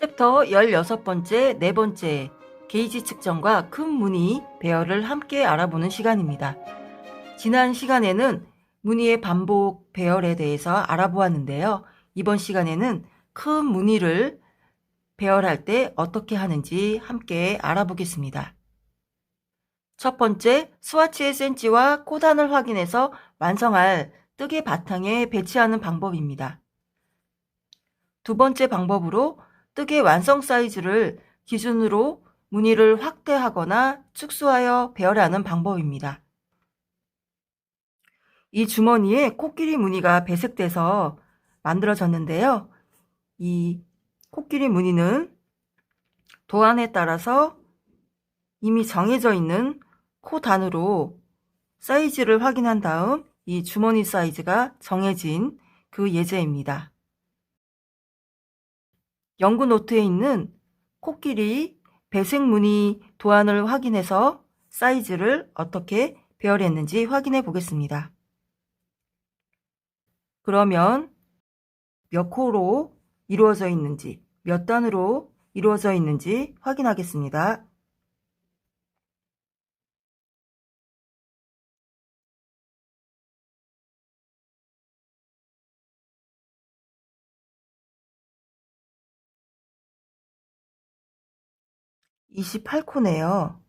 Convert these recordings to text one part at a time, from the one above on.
챕터 16번째, 네 번째, 게이지 측정과 큰 무늬 배열을 함께 알아보는 시간입니다. 지난 시간에는 무늬의 반복 배열에 대해서 알아보았는데요. 이번 시간에는 큰 무늬를 배열할 때 어떻게 하는지 함께 알아보겠습니다. 첫 번째, 스와치의 센치와 코단을 확인해서 완성할 뜨개 바탕에 배치하는 방법입니다. 두 번째 방법으로 뜨개 완성 사이즈를 기준으로 무늬를 확대하거나 축소하여 배열하는 방법입니다. 이 주머니에 코끼리 무늬가 배색돼서 만들어졌는데요. 이 코끼리 무늬는 도안에 따라서 이미 정해져 있는 코 단으로 사이즈를 확인한 다음 이 주머니 사이즈가 정해진 그 예제입니다. 연구 노트에 있는 코끼리 배색 무늬 도안을 확인해서 사이즈를 어떻게 배열했는지 확인해 보겠습니다. 그러면 몇 코로 이루어져 있는지, 몇 단으로 이루어져 있는지 확인하겠습니다. (28코네요)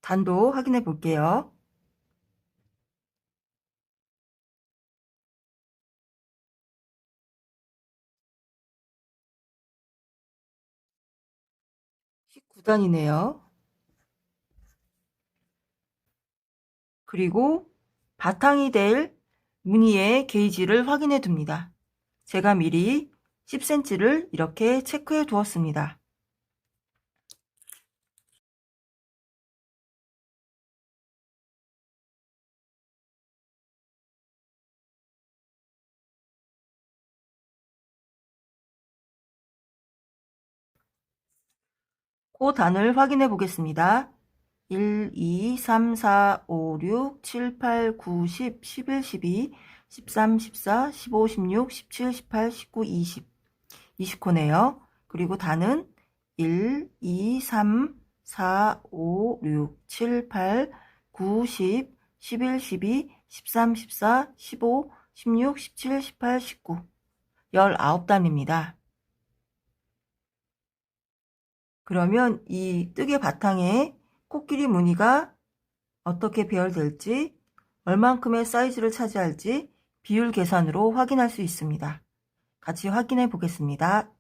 단도 확인해 볼게요. (19단이네요) 그리고 바탕이 될 무늬의 게이지를 확인해 둡니다. 제가 미리 10cm를 이렇게 체크해 두었습니다. 코 단을 확인해 보겠습니다. 1, 2, 3, 4, 5, 6, 7, 8, 9, 10, 11, 12, 13, 14, 15, 16, 17, 18, 19, 20. 20코네요. 그리고 단은 1, 2, 3, 4, 5, 6, 7, 8, 9, 10, 11, 12, 13, 14, 15, 16, 17, 18, 19. 19단입니다. 그러면 이 뜨개 바탕에 코끼리 무늬가 어떻게 배열될지, 얼만큼의 사이즈를 차지할지 비율 계산으로 확인할 수 있습니다. 같이 확인해 보겠습니다.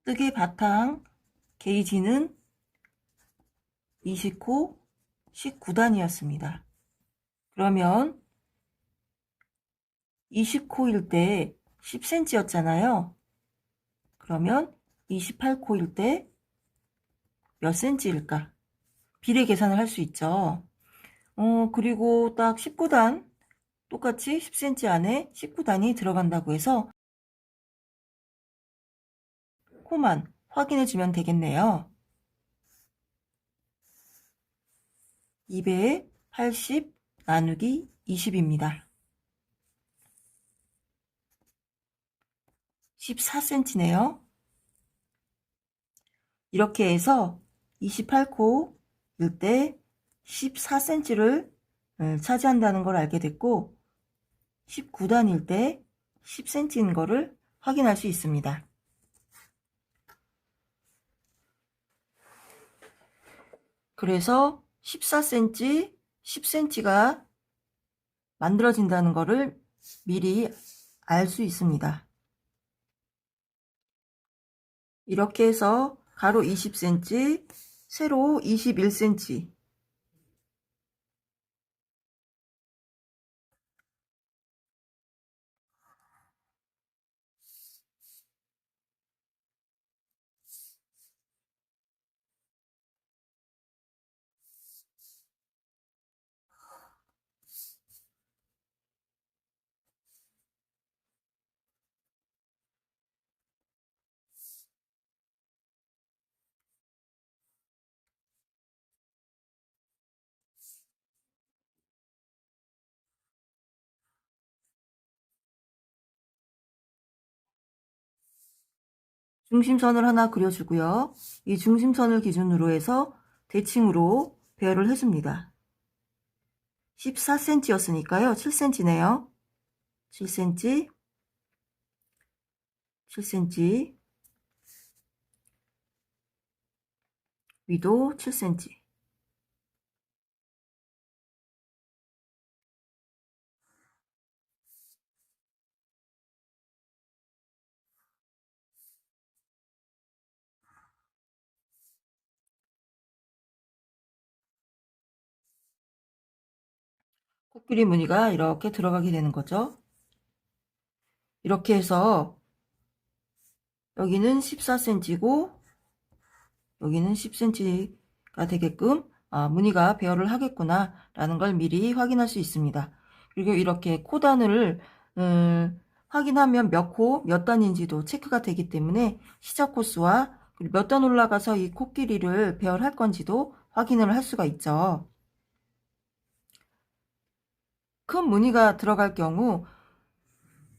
뜨개 바탕 게이지는 20코 19단이었습니다. 그러면 20코일 때 10cm였잖아요. 그러면 28코일 때 몇 cm일까? 비례 계산을 할 수 있죠. 그리고 딱 19단, 똑같이 10cm 안에 19단이 들어간다고 해서 코만 확인해 주면 되겠네요. 280 나누기 20입니다. 14cm네요. 이렇게 해서 28코일 때 14cm를 차지한다는 걸 알게 됐고 19단일 때 10cm인 거를 확인할 수 있습니다. 그래서 14cm, 10cm가 만들어진다는 거를 미리 알 수 있습니다. 이렇게 해서 가로 20cm, 세로 21cm, 중심선을 하나 그려주고요. 이 중심선을 기준으로 해서 대칭으로 배열을 해줍니다. 14cm였으니까요. 7cm네요. 7cm, 7cm, 위도 7cm. 코끼리 무늬가 이렇게 들어가게 되는 거죠. 이렇게 해서 여기는 14cm고 여기는 10cm가 되게끔 무늬가 배열을 하겠구나 라는 걸 미리 확인할 수 있습니다. 그리고 이렇게 코단을 확인하면 몇 코, 몇 단인지도 체크가 되기 때문에 시작 코수와 몇 단 올라가서 이 코끼리를 배열할 건지도 확인을 할 수가 있죠. 큰 무늬가 들어갈 경우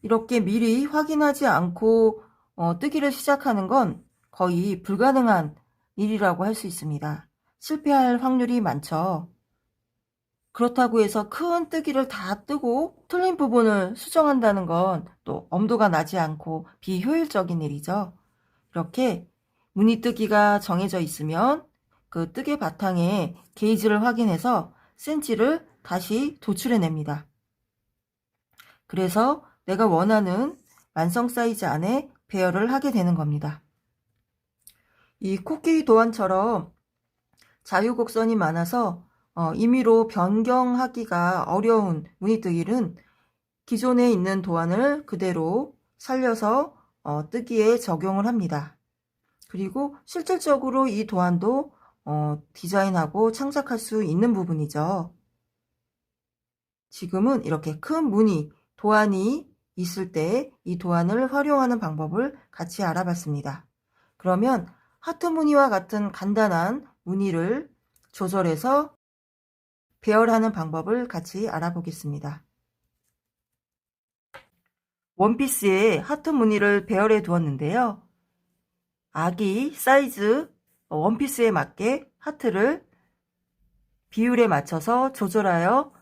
이렇게 미리 확인하지 않고 뜨기를 시작하는 건 거의 불가능한 일이라고 할 수 있습니다. 실패할 확률이 많죠. 그렇다고 해서 큰 뜨기를 다 뜨고 틀린 부분을 수정한다는 건 또 엄도가 나지 않고 비효율적인 일이죠. 이렇게 무늬 뜨기가 정해져 있으면 그 뜨개 바탕에 게이지를 확인해서 센치를 다시 도출해냅니다. 그래서 내가 원하는 완성 사이즈 안에 배열을 하게 되는 겁니다. 이 코끼리 도안처럼 자유곡선이 많아서 임의로 변경하기가 어려운 무늬뜨기는 기존에 있는 도안을 그대로 살려서 뜨기에 적용을 합니다. 그리고 실질적으로 이 도안도 디자인하고 창작할 수 있는 부분이죠. 지금은 이렇게 큰 무늬, 도안이 있을 때 이 도안을 활용하는 방법을 같이 알아봤습니다. 그러면 하트 무늬와 같은 간단한 무늬를 조절해서 배열하는 방법을 같이 알아보겠습니다. 원피스에 하트 무늬를 배열해 두었는데요. 아기 사이즈 원피스에 맞게 하트를 비율에 맞춰서 조절하여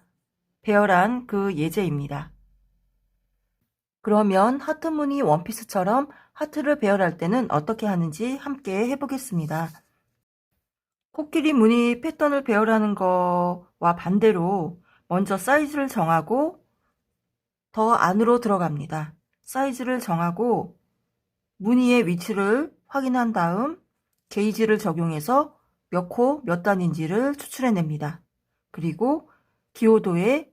배열한 그 예제입니다. 그러면 하트 무늬 원피스처럼 하트를 배열할 때는 어떻게 하는지 함께 해보겠습니다. 코끼리 무늬 패턴을 배열하는 거와 반대로 먼저 사이즈를 정하고 더 안으로 들어갑니다. 사이즈를 정하고 무늬의 위치를 확인한 다음 게이지를 적용해서 몇 코, 몇 단인지를 추출해냅니다. 그리고 기호도에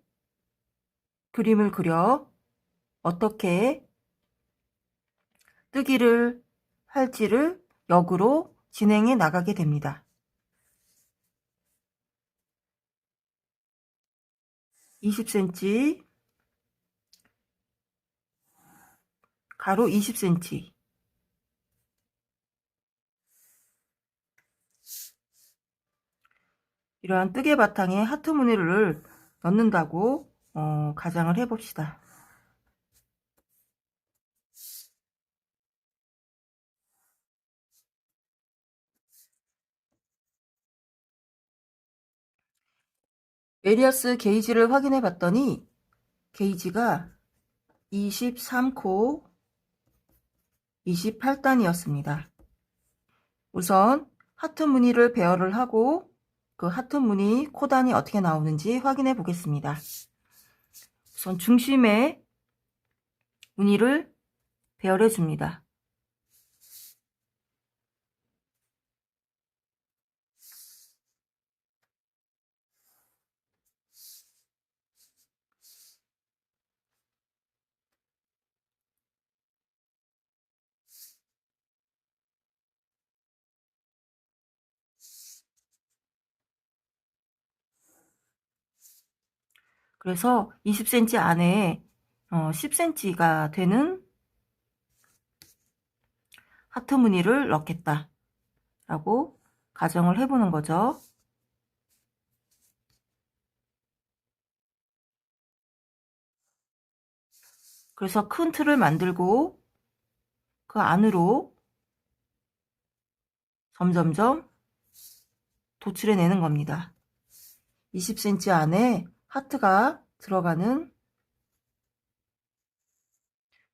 그림을 그려 어떻게 뜨기를 할지를 역으로 진행해 나가게 됩니다. 20cm, 가로 20cm. 이러한 뜨개 바탕에 하트 무늬를 넣는다고 가정을 해봅시다. 레디어스 게이지를 확인해 봤더니 게이지가 23코 28단이었습니다. 우선 하트 무늬를 배열을 하고 그 하트 무늬 코단이 어떻게 나오는지 확인해 보겠습니다. 우선 중심에 무늬를 배열해 줍니다. 그래서 20cm 안에 10cm가 되는 하트 무늬를 넣겠다 라고 가정을 해보는 거죠. 그래서 큰 틀을 만들고 그 안으로 점점점 도출해내는 겁니다. 20cm 안에 하트가 들어가는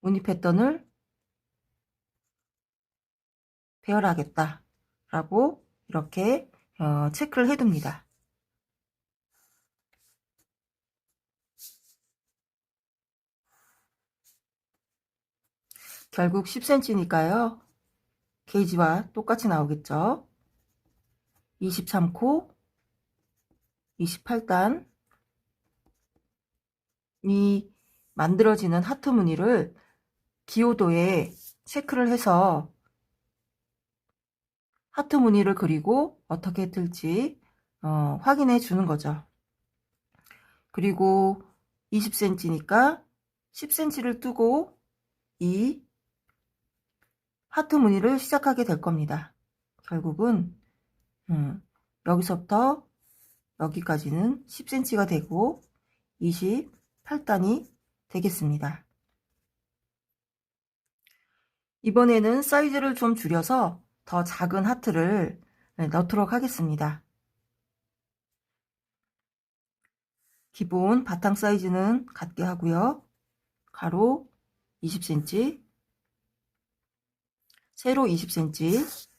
무늬 패턴을 배열하겠다 라고 이렇게 체크를 해둡니다. 결국 10cm니까요. 게이지와 똑같이 나오겠죠. 23코, 28단 이 만들어지는 하트 무늬를 기호도에 체크를 해서 하트 무늬를 그리고 어떻게 뜰지 확인해 주는 거죠. 그리고 20cm니까 10cm를 뜨고 이 하트 무늬를 시작하게 될 겁니다. 결국은 여기서부터 여기까지는 10cm가 되고 28단이 되겠습니다. 이번에는 사이즈를 좀 줄여서 더 작은 하트를 넣도록 하겠습니다. 기본 바탕 사이즈는 같게 하고요. 가로 20cm, 세로 20cm,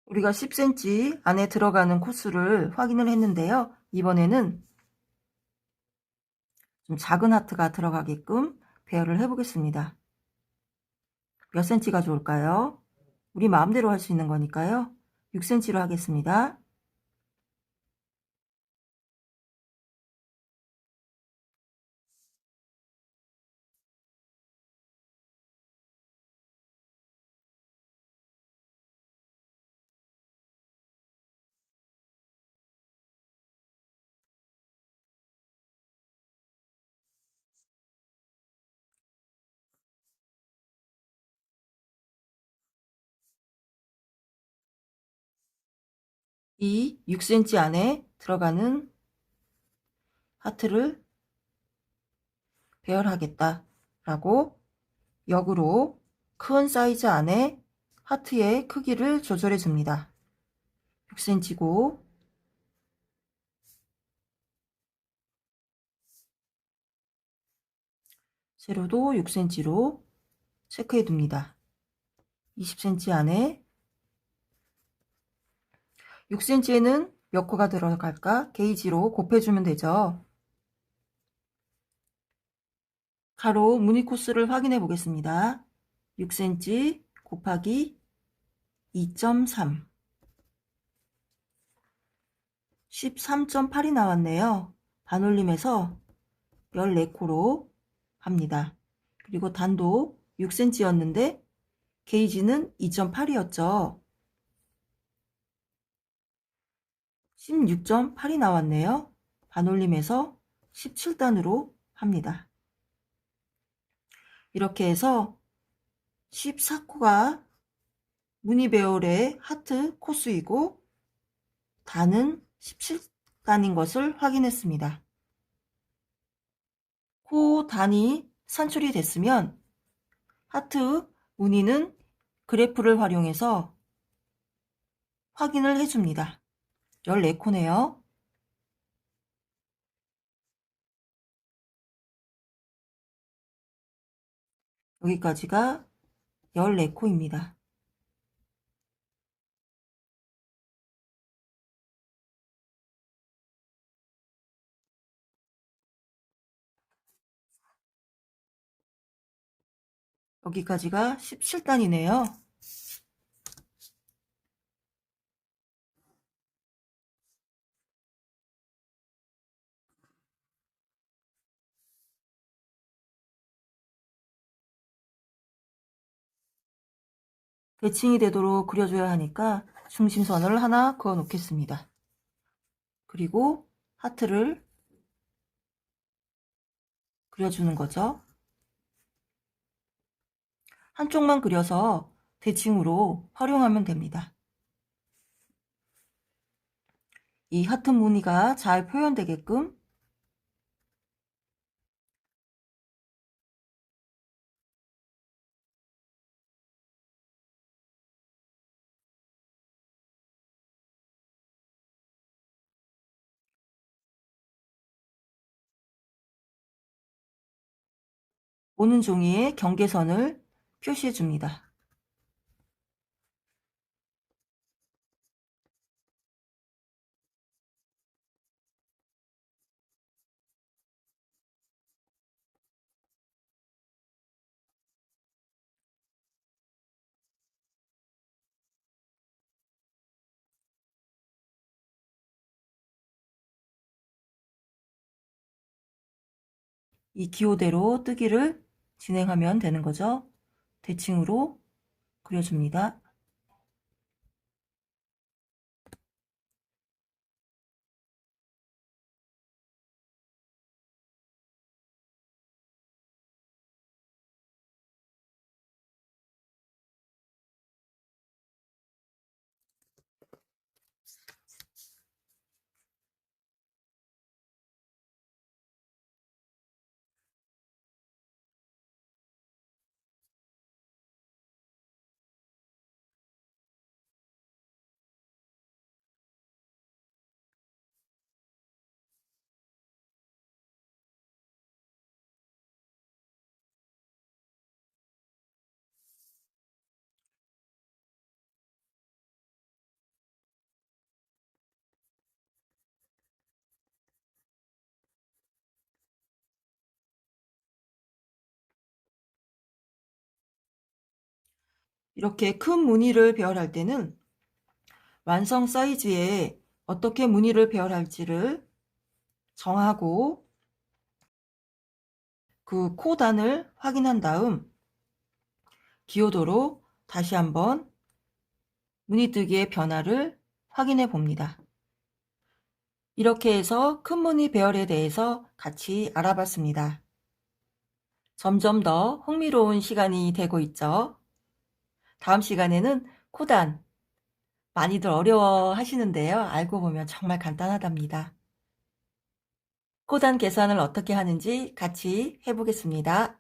우리가 10cm 안에 들어가는 코스를 확인을 했는데요. 이번에는 좀 작은 하트가 들어가게끔 배열을 해보겠습니다. 몇 cm가 좋을까요? 우리 마음대로 할 수 있는 거니까요. 6cm로 하겠습니다. 이 6cm 안에 들어가는 하트를 배열하겠다 라고 역으로 큰 사이즈 안에 하트의 크기를 조절해 줍니다. 6cm고 세로도 6cm로 체크해 둡니다. 20cm 안에 6cm에는 몇 코가 들어갈까? 게이지로 곱해주면 되죠. 가로 무늬 코스를 확인해 보겠습니다. 6cm 곱하기 2.3 13.8이 나왔네요. 반올림해서 14코로 합니다. 그리고 단도 6cm였는데 게이지는 2.8이었죠. 16.8이 나왔네요. 반올림해서 17단으로 합니다. 이렇게 해서 14코가 무늬 배열의 하트 코스이고 단은 17단인 것을 확인했습니다. 코 단이 산출이 됐으면 하트 무늬는 그래프를 활용해서 확인을 해줍니다. 14코네요. 여기까지가 14코입니다. 여기까지가 17단이네요. 대칭이 되도록 그려줘야 하니까 중심선을 하나 그어 놓겠습니다. 그리고 하트를 그려주는 거죠. 한쪽만 그려서 대칭으로 활용하면 됩니다. 이 하트 무늬가 잘 표현되게끔 오는 종이에 경계선을 표시해 줍니다. 이 기호대로 뜨기를 진행하면 되는 거죠. 대칭으로 그려줍니다. 이렇게 큰 무늬를 배열할 때는 완성 사이즈에 어떻게 무늬를 배열할지를 정하고 그 코단을 확인한 다음 기호도로 다시 한번 무늬뜨기의 변화를 확인해 봅니다. 이렇게 해서 큰 무늬 배열에 대해서 같이 알아봤습니다. 점점 더 흥미로운 시간이 되고 있죠. 다음 시간에는 코단, 많이들 어려워 하시는데요. 알고 보면 정말 간단하답니다. 코단 계산을 어떻게 하는지 같이 해보겠습니다.